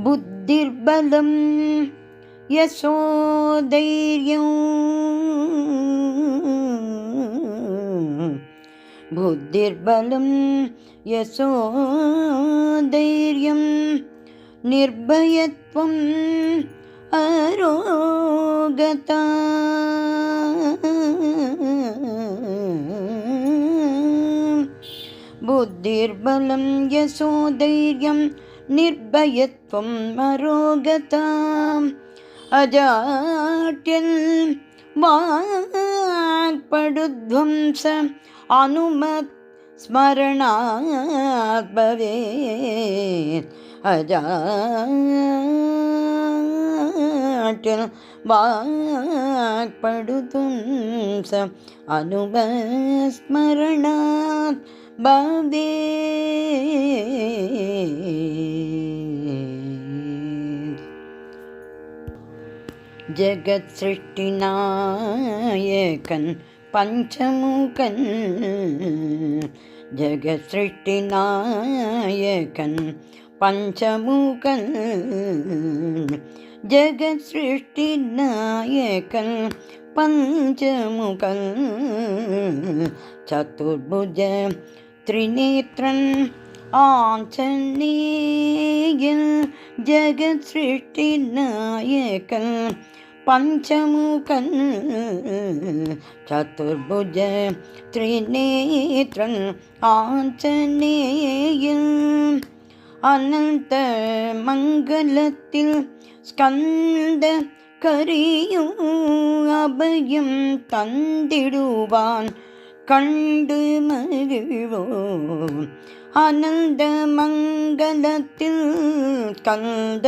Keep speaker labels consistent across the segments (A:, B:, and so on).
A: புத்திர்பலம் யசோதைர்யம் புத்திர்பலம் யசோதைர்யம் நிர்பயத்வம் அரோகதா புத்திர்பலம் யசோதைர்யம் நிர்பயத்வம் அரோகதா அஜாட்யன் வாக்படுத்வம்ச அனுமத் ஸ்மரணாத் பவேத் அஜாட்யன் வாக்படுத்வம்ச அனுமத் ஸ்மரணாத் பவேத். ஜகத் சிருஷ்டிநாயகன் பஞ்சமுகன் ஜகத் சிருஷ்டிநாயகன் பஞ்சமுகன் ஜகத் சிருஷ்டிநாயகன் பஞ்சமுகன் சதுர்புஜ त्रिनेत्रन आंजनेयन जगत सृष्टि नायकन पंचमुखन चतुर्भुज त्रिनेत्रन आंजनेयन अनंत मंगलத்தில் ஸ்கந்த கரியும் அபயம் தந்திடுவான் கண்டு மகிழ்வோம். அனந்த மங்களத்தில் கந்த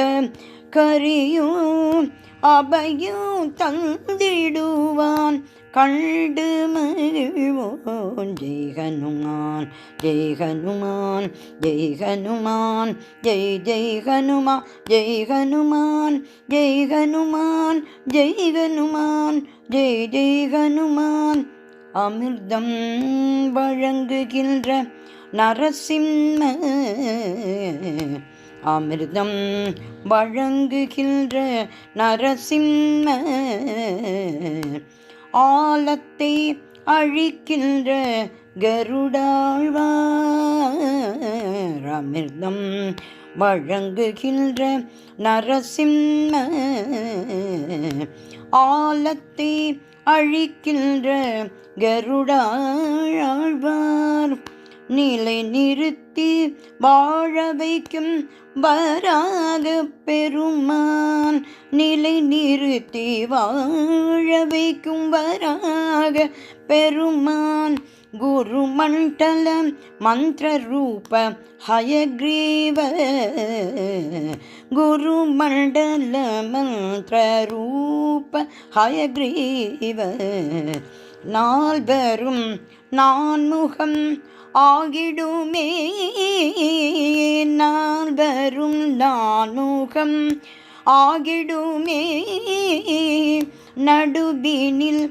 A: கரியும் அபயம் தந்திடுவான் கண்டு மகிழ்வோம். ஜெய் ஹனுமான் ஜெய் ஹனுமான் ஜெய் ஹனுமான் ஜெய் ஜெய் ஹனுமான் ஜெய் ஹனுமான் ஜெய் ஹனுமான் ஜெய் ஹனுமான் ஜெய் ஜெய் ஹனுமான். அமிர்தம் வழங்குகின்ற நரசிம்ம அமிர்தம் வழங்குகின்ற நரசிம்ம ஆலத்தை அழிக்கின்ற கருடாழ்வார் அமிர்தம் வழங்குகின்ற நரசிம்ம ஆலத்தை அழிக்கின்ற கருடாழ்வார் நிலை நிறுத்தி வாழ வைக்கும் வராக பெருமான் நிலை நிறுத்தி வாழ வைக்கும் வராக பெருமான் குரு மண்டல மந்திர ரூப ஹயக்ரீவ குரு மண்டல மந்திர ரூப ஹயக்ரீவ நால்வரும் நான்முகம் ஆகிடுமே நால்வரும் நான்முகம் ஆகிடுமே நடுவினில்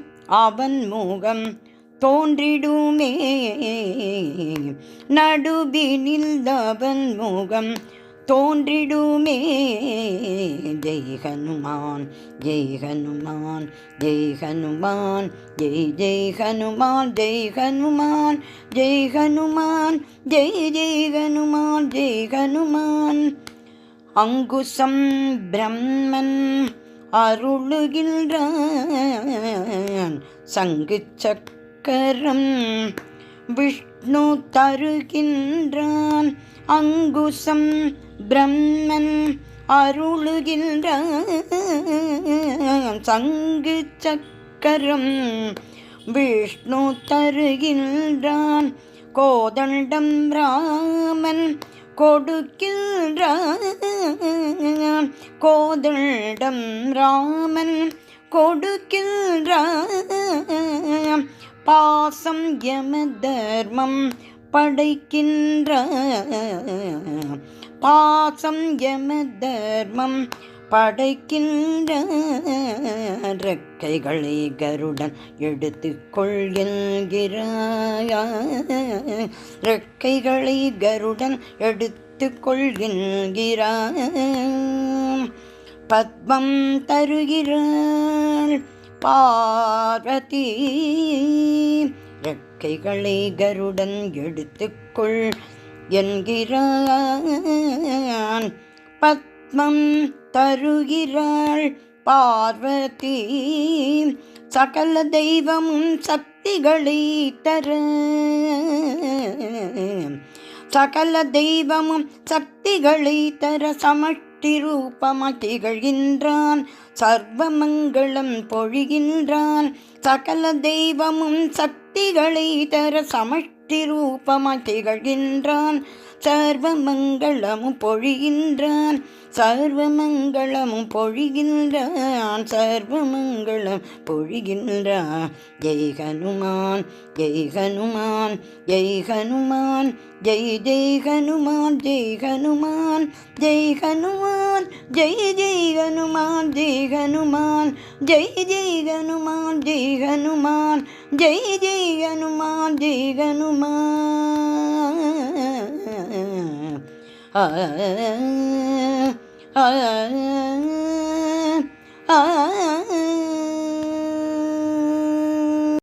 A: அவன் முகம் தோன்றிடுமே நடுவினில் அவன் முகம் தோன்றிடுமே. ஜெய் ஹனுமான் ஜெய் ஹனுமான் ஜெய் ஹனுமான் ஜெய் ஜெய் ஹனுமான் ஜெய் ஹனுமான் ஜெய் ஹனுமான் ஜெய் ஜெய் ஹனுமான் ஜெய் ஹனுமான். அங்குசம் பிரம்மன் அருளுகின்றான் சங்கு சக்கரம் விஷ்ணு தருகின்றான் அங்குசம் பிரம்மன் அருளுகின்றான் சங்கு சக்கரம் விஷ்ணு தருகின்றான் கோதண்டம் ராமன் கொடுக்கின்றான் கோதண்டம் ராமன் கொடுக்கின்றான் பாசம் யம தர்மம் படைக்கின்ற பாசம் யம தர்மம் படைக்கின்ற ரெக்கைகளை கருடன் எடுத்து கொள்கின்றாய் ரெக்கைகளை கருடன் எடுத்து கொள்கின்கிறான். பத்மம் தருகிறாள் பார்வதி, ரெக்கைகளை கருடன் எடுத்துக்கொள் என்கிறான். பத்மம் தருகிறாள் பார்வதி, சகல தெய்வமும் சக்திகளை தர, சகல தெய்வமும் சக்திகளை தர சமஷ்டி ரூபமாய் திகழ்கின்றான், சர்வமங்களம் பொழிகின்றான். சகல தெய்வமும் சக்திகளை தர சமஷ்டி ரூபமாய் திகழ்கின்றான், சர்வமங்களமும் பொழிகின்றான், சர்வமங்களமும் பொழிகின்றான், சர்வமங்களம் பொழிகின்றான். ஜெய் ஹனுமான் ஜெய் ஹனுமான் ஜெய் ஹனுமான் ஜெய் ஜெய் ஹனுமான் ஜெய் ஹனுமான் ஜெய் ஹனுமான் ஜெய் ஜெய் ஹனுமான் ஜெய் ஹனுமான் ஜெய் ஜெய் ஹனுமான் ஜெய் ஹனுமான் ஜெய் ஜெய் ஹனுமான் ஜெய் ஹனுமான்.